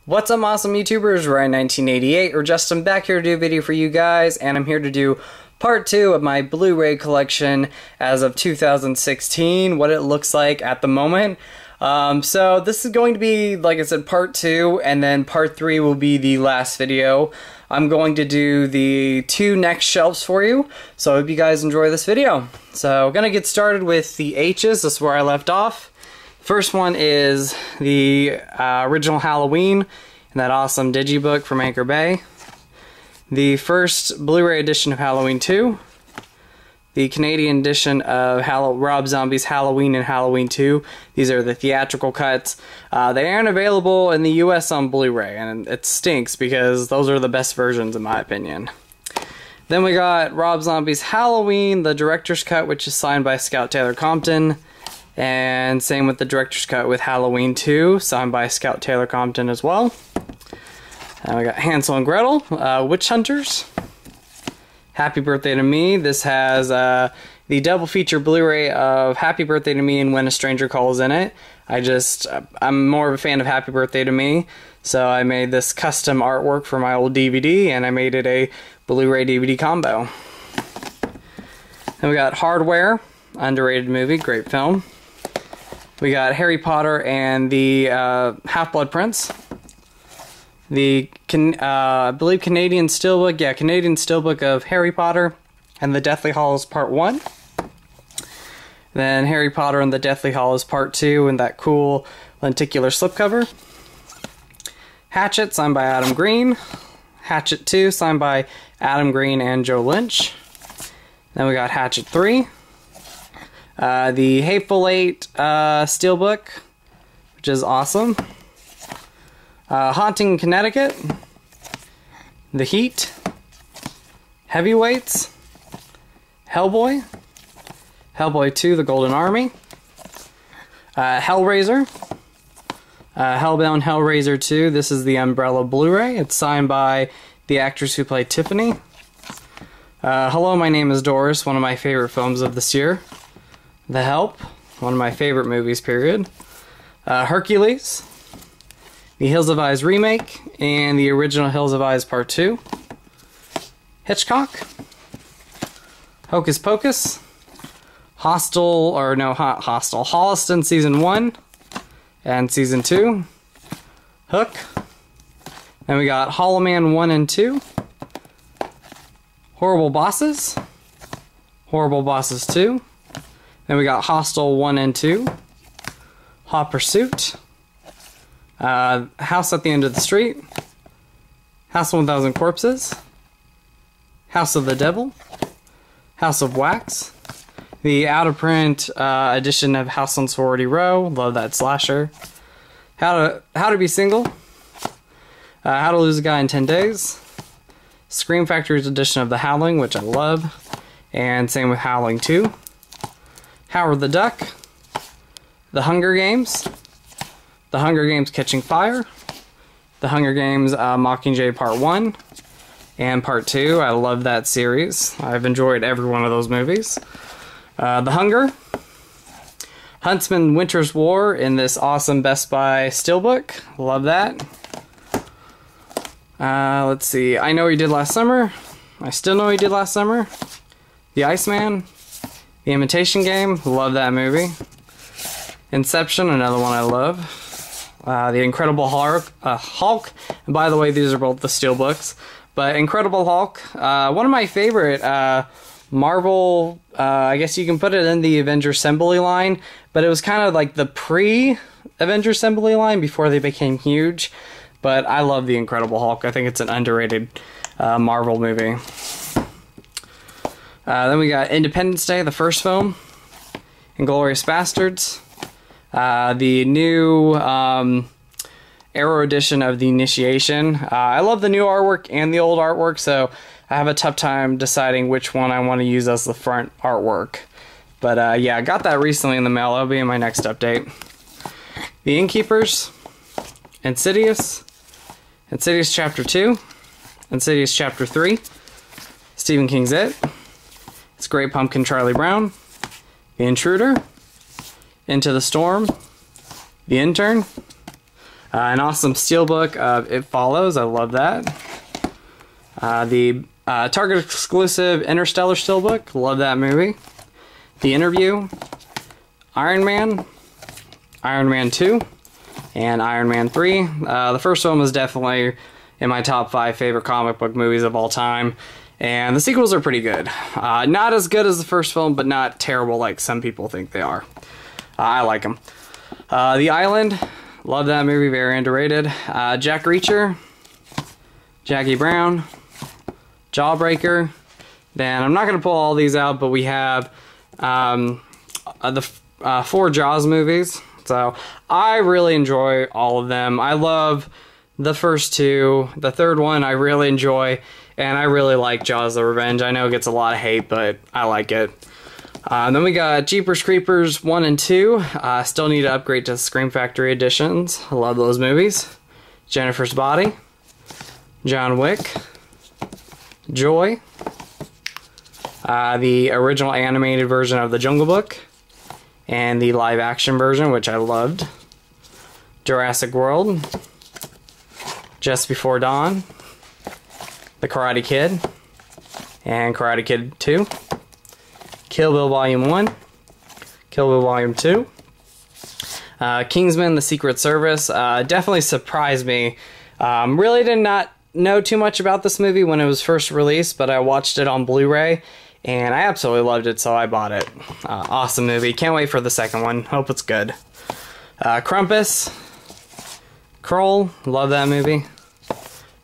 What's up, awesome YouTubers? Ryan1988 or Justin back here to do a video for you guys, and I'm here to do part 2 of my Blu-ray collection as of 2016, what it looks like at the moment. So this is going to be, like I said, part 2, and then part 3 will be the last video. I'm going to do the 2 next shelves for you, so I hope you guys enjoy this video. So I'm gonna get started with the H's. This is where I left off. First one is the original Halloween and that awesome digibook from Anchor Bay. The first Blu-ray edition of Halloween 2. The Canadian edition of Rob Zombie's Halloween and Halloween 2. These are the theatrical cuts. They aren't available in the US on Blu-ray, and it stinks because those are the best versions in my opinion. Then we got Rob Zombie's Halloween, the director's cut, which is signed by Scout Taylor Compton. And same with the director's cut with Halloween 2, signed by Scout Taylor Compton as well. And we got Hansel and Gretel, Witch Hunters. Happy Birthday to Me. This has the double feature Blu-ray of Happy Birthday to Me and When a Stranger Calls in it. I'm more of a fan of Happy Birthday to Me, so I made this custom artwork for my old DVD, and I made it a Blu-ray DVD combo. Then we got Hardware, underrated movie, great film. We got Harry Potter and the Half-Blood Prince. The, I believe Canadian Steelbook, yeah, Canadian Steelbook of Harry Potter and the Deathly Hallows Part 1. Then Harry Potter and the Deathly Hallows Part 2 in that cool lenticular slipcover. Hatchet, signed by Adam Green. Hatchet 2, signed by Adam Green and Joe Lynch. Then we got Hatchet 3. The Hateful Eight Steelbook, which is awesome. Haunting Connecticut. The Heat. Heavyweights. Hellboy. Hellboy 2, The Golden Army. Hellraiser. Hellbound Hellraiser 2. This is the Umbrella Blu-ray. It's signed by the actress who played Tiffany. Hello, My Name is Doris, one of my favorite films of this year. The Help, one of my favorite movies, period. Hercules, the Hills of Eyes remake, and the original Hills of Eyes Part 2. Hitchcock. Hocus Pocus. Holliston Season 1 and Season 2. Hook. Then we got Hollow Man 1 and 2. Horrible Bosses. Horrible Bosses 2. Then we got Hostel 1 and 2. Hot Pursuit. House at the End of the Street. House of 1000 Corpses. House of the Devil. House of Wax. The out-of-print edition of House on Sorority Row. Love that slasher. How to Be Single. How to Lose a Guy in 10 Days. Scream Factory's edition of The Howling, which I love. And same with Howling 2. Howard the Duck. The Hunger Games. The Hunger Games Catching Fire. The Hunger Games Mockingjay Part 1 and Part 2. I love that series. I've enjoyed every one of those movies. The Hunger. Huntsman Winter's War in this awesome Best Buy Steelbook. Love that. Let's see. I Know What You Did Last Summer. I Still Know What You Did Last Summer. The Iceman. The Imitation Game. Love that movie. Inception, another one I love. The Incredible Hulk. And by the way, these are both the Steelbooks. But Incredible Hulk. One of my favorite Marvel, I guess you can put it in the Avengers Assembly line. But it was kind of like the pre-Avengers Assembly line before they became huge. But I love the Incredible Hulk. I think it's an underrated Marvel movie. Then we got Independence Day, the first film. Inglourious Bastards. The new Arrow edition of The Initiation. I love the new artwork and the old artwork, so I have a tough time deciding which one I want to use as the front artwork. But yeah, I got that recently in the mail. That'll be in my next update. The Innkeepers. Insidious. Insidious Chapter 2. Insidious Chapter 3. Stephen King's It. It's Great Pumpkin Charlie Brown. The Intruder. Into the Storm. The Intern. An awesome steelbook of It Follows. I love that. The Target exclusive Interstellar steelbook. Love that movie. The Interview. Iron Man. Iron Man 2. And Iron Man 3. The first one was definitely in my top 5 favorite comic book movies of all time. And the sequels are pretty good. Not as good as the first film, but not terrible like some people think they are. I like them. The Island. Love that movie, very underrated. Jack Reacher, Jackie Brown, Jawbreaker. Then I'm not going to pull all these out, but we have the 4 Jaws movies. So I really enjoy all of them. I love the first 2. The third one I really enjoy, and I really like Jaws the Revenge. I know it gets a lot of hate, but I like it. Then we got Jeepers Creepers 1 and 2. Still need to upgrade to Scream Factory editions. I love those movies. Jennifer's Body. John Wick. Joy. The original animated version of The Jungle Book. And the live action version, which I loved. Jurassic World. Just Before Dawn. The Karate Kid. And Karate Kid 2. Kill Bill Volume 1, Kill Bill Volume 2, Kingsman: The Secret Service. Definitely surprised me. Really did not know too much about this movie when it was first released, but I watched it on Blu-ray, and I absolutely loved it, so I bought it. Awesome movie. Can't wait for the second one. Hope it's good. Krampus, Kroll. Love that movie.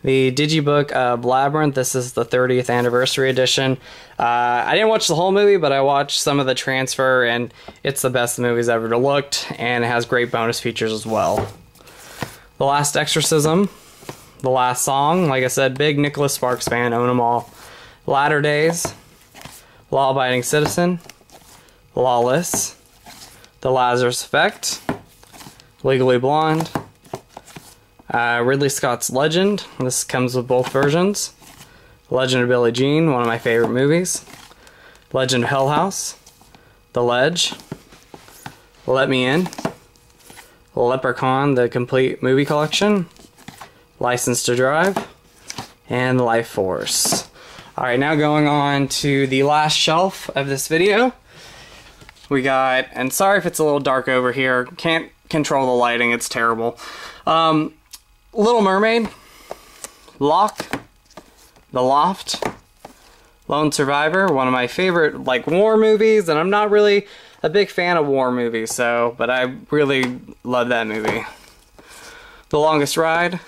The Digibook of Labyrinth. This is the 30th anniversary edition. I didn't watch the whole movie, but I watched some of the transfer, and it's the best movies ever looked, and it has great bonus features as well. The Last Exorcism. The Last Song. Like I said, big Nicholas Sparks fan. Own them all. Latter Days. Law Abiding Citizen. Lawless. The Lazarus Effect. Legally Blonde. Ridley Scott's Legend. This comes with both versions. Legend of Billie Jean, one of my favorite movies. Legend of Hell House. The Ledge. Let Me In. Leprechaun, the complete movie collection. License to Drive. And Life Force. Alright, now going on to the last shelf of this video. We got, and sorry if it's a little dark over here, can't control the lighting, it's terrible. Little Mermaid, Locke, The Loft, Lone Survivor, one of my favorite like war movies, and I'm not really a big fan of war movies, but I really love that movie. The Longest Ride,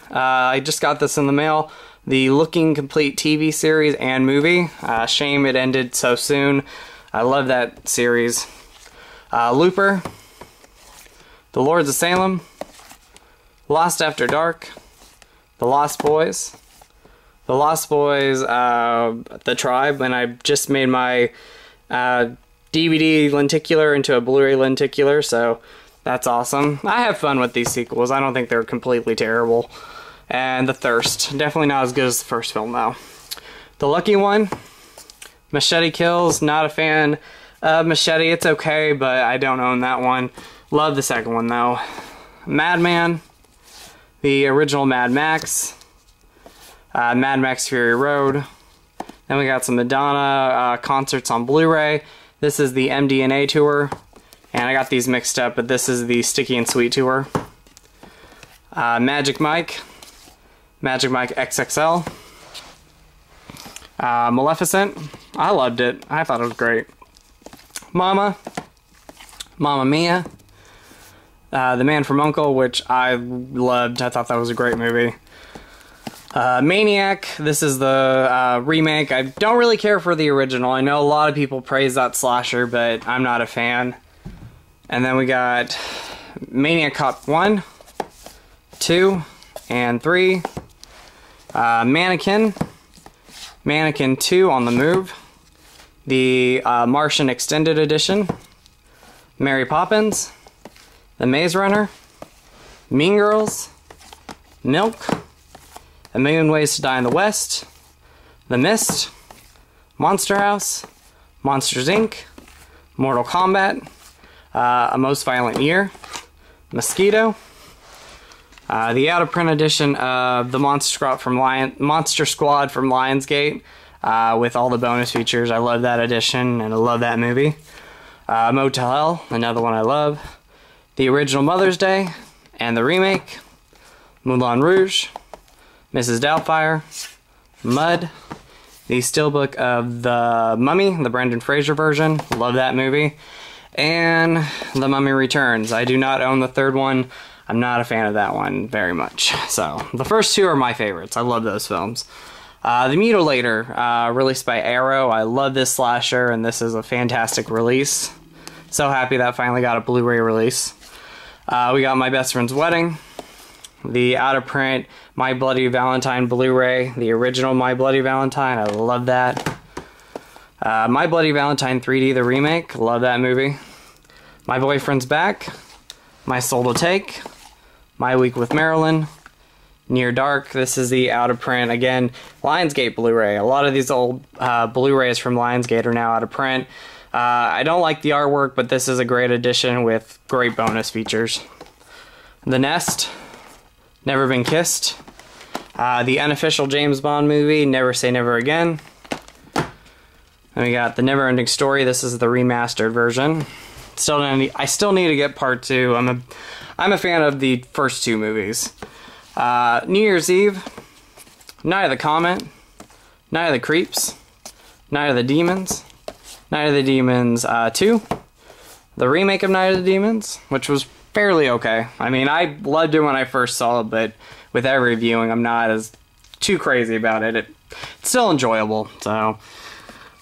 I just got this in the mail, the Looking Complete TV series and movie. Shame it ended so soon. I love that series. Looper, The Lords of Salem, Lost After Dark, The Lost Boys, The Tribe, and I just made my DVD lenticular into a Blu-ray lenticular, so that's awesome. I have fun with these sequels. I don't think they're completely terrible. And The Thirst, definitely not as good as the first film though. The Lucky One, Machete Kills, not a fan of Machete. It's okay, but I don't own that one. Love the second one though. Madman. The original Mad Max, Mad Max Fury Road. Then we got some Madonna concerts on Blu-ray. This is the MDNA tour, and I got these mixed up, but this is the Sticky and Sweet tour. Magic Mike XXL. Maleficent, I loved it. I thought it was great. Mamma Mia. The Man from U.N.C.L.E., which I loved. I thought that was a great movie. Maniac, this is the remake. I don't really care for the original. I know a lot of people praise that slasher, but I'm not a fan. And then we got Maniac Cop 1, 2, and 3. Mannequin 2 on the Move. The Martian Extended Edition. Mary Poppins. The Maze Runner, Mean Girls, Milk, A Million Ways to Die in the West, The Mist, Monster House, Monsters Inc., Mortal Kombat, A Most Violent Year, Mosquito, The out-of-print edition of the Monster Squad from Lionsgate with all the bonus features. I love that edition, and I love that movie. Motel Hell, another one I love. The original Mother's Day, and the remake. Moulin Rouge, Mrs. Doubtfire, Mud, the steelbook of The Mummy, the Brendan Fraser version. Love that movie. And The Mummy Returns. I do not own the third one. I'm not a fan of that one very much. So, the first two are my favorites. I love those films. The Mutilator, released by Arrow. I love this slasher, and this is a fantastic release. So happy that finally got a Blu-ray release. We got My Best Friend's Wedding. The out-of-print My Bloody Valentine Blu-ray. The original My Bloody Valentine. I love that. My Bloody Valentine 3D, the remake. Love that movie. My Boyfriend's Back. My Soul to Take. My Week with Marilyn. Near Dark. This is the out-of-print, again, Lionsgate Blu-ray. A lot of these old Blu-rays from Lionsgate are now out of print. I don't like the artwork, but this is a great edition with great bonus features. The Nest. Never Been Kissed. The unofficial James Bond movie, Never Say Never Again. And we got The Never-Ending Story. This is the remastered version. I still need to get part 2. I'm a fan of the first 2 movies. New Year's Eve. Night of the Comet. Night of the Creeps. Night of the Demons. Night of the Demons 2. The remake of Night of the Demons, which was fairly okay. I mean, I loved it when I first saw it, but with every viewing, I'm not as too crazy about it. It's still enjoyable. So,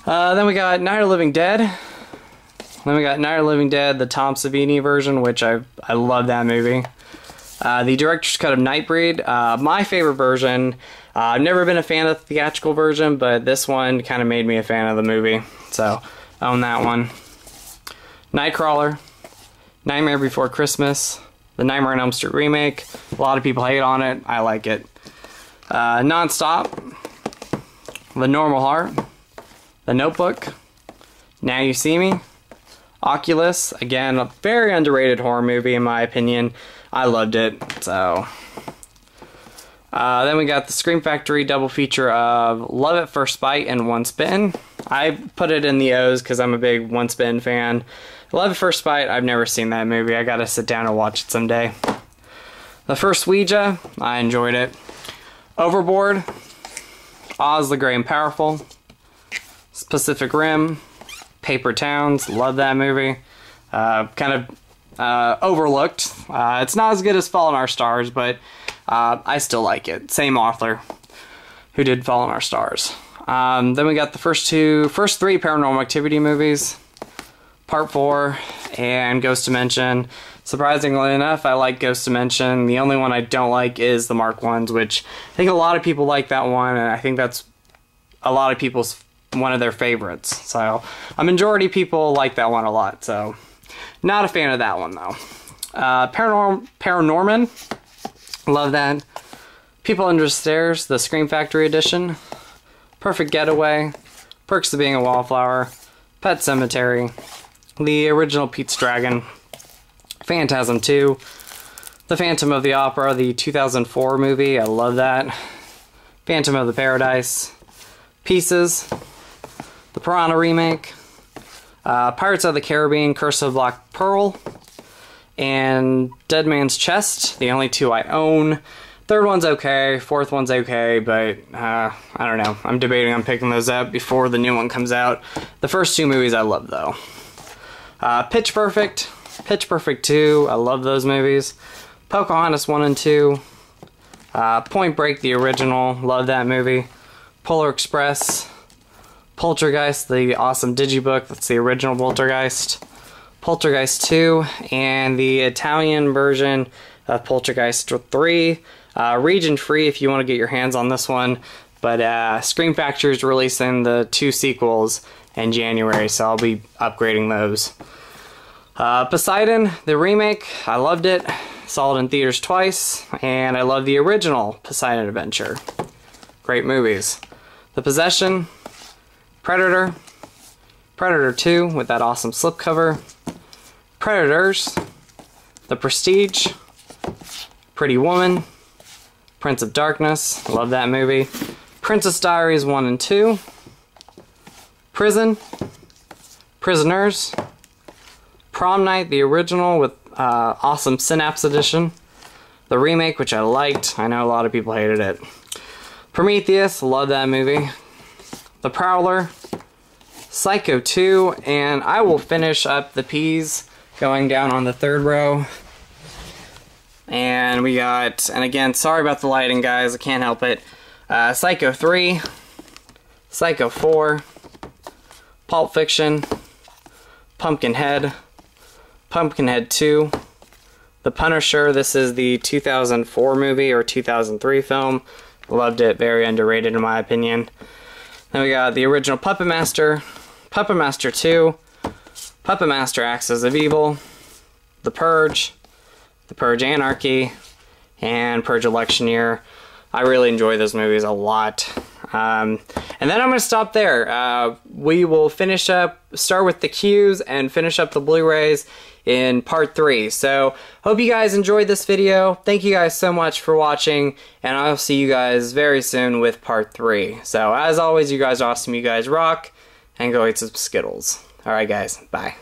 then we got Night of the Living Dead. Then we got Night of the Living Dead, the Tom Savini version, which I love that movie. The director's cut of Nightbreed, my favorite version. I've never been a fan of the theatrical version, but this one kind of made me a fan of the movie. So, own that one. Nightcrawler. Nightmare Before Christmas, the Nightmare on Elm Street remake. A lot of people hate on it. I like it. Nonstop, The Normal Heart, The Notebook, Now You See Me, Oculus. Again, a very underrated horror movie in my opinion. I loved it. So, then we got the Scream Factory double feature of Love at First Bite and Once Bitten. I put it in the O's because I'm a big Once Bitten fan. Love at First Bite, I've never seen that movie. I gotta sit down and watch it someday. The First Ouija, I enjoyed it. Overboard, Oz the Great and Powerful, Pacific Rim, Paper Towns, love that movie. Kind of overlooked. It's not as good as Fault in Our Stars, but I still like it. Same author who did Fault in Our Stars. Then we got the first 3 Paranormal Activity movies. Part 4 and Ghost Dimension. Surprisingly enough, I like Ghost Dimension. The only one I don't like is the Mark ones, which I think a lot of people like that one, and I think that's a lot of people's one of their favorites. So a majority of people like that one a lot. So not a fan of that one though. Paranorman, love that. People Under the Stairs, the Scream Factory edition. Perfect Getaway, Perks of Being a Wallflower, Pet Sematary. The original Pete's Dragon, Phantasm 2, The Phantom of the Opera, the 2004 movie, I love that, Phantom of the Paradise, Pieces, the Piranha remake, Pirates of the Caribbean, Curse of Black Pearl, and Dead Man's Chest, the only 2 I own. Third one's okay, fourth one's okay, but I don't know. I'm debating on picking those up before the new one comes out. The first 2 movies I love though. Pitch Perfect, Pitch Perfect 2, I love those movies. Pocahontas 1 and 2, Point Break, the original, love that movie. Polar Express, Poltergeist, the awesome digibook, that's the original Poltergeist. Poltergeist 2, and the Italian version of Poltergeist 3. Region free if you want to get your hands on this one, but Scream Factory is releasing the 2 sequels in January, so I'll be upgrading those. Poseidon, the remake, I loved it. Saw it in theaters twice, and I love the original Poseidon Adventure. Great movies. The Possession, Predator, Predator 2 with that awesome slipcover, Predators, The Prestige, Pretty Woman, Prince of Darkness, love that movie, Princess Diaries 1 and 2, Prison, Prisoners, Prom Night, the original with awesome Synapse Edition, the remake, which I liked, I know a lot of people hated it, Prometheus, love that movie, The Prowler, Psycho 2, and I will finish up the P's going down on the third row. And we got, and again, sorry about the lighting, guys, I can't help it, Psycho 3, Psycho 4, Pulp Fiction, Pumpkinhead, Pumpkinhead 2, The Punisher, this is the 2004 movie or 2003 film, loved it, very underrated in my opinion. Then we got the original Puppet Master, Puppet Master 2, Puppet Master Axis of Evil, The Purge Anarchy, and Purge Election Year. I really enjoy those movies a lot. And then I'm going to stop there. We will finish up, start with the Qs and finish up the Blu-rays in part 3. So, hope you guys enjoyed this video. Thank you guys so much for watching, and I'll see you guys very soon with part 3. So, as always, you guys are awesome, you guys rock, and go eat some Skittles. Alright guys, bye.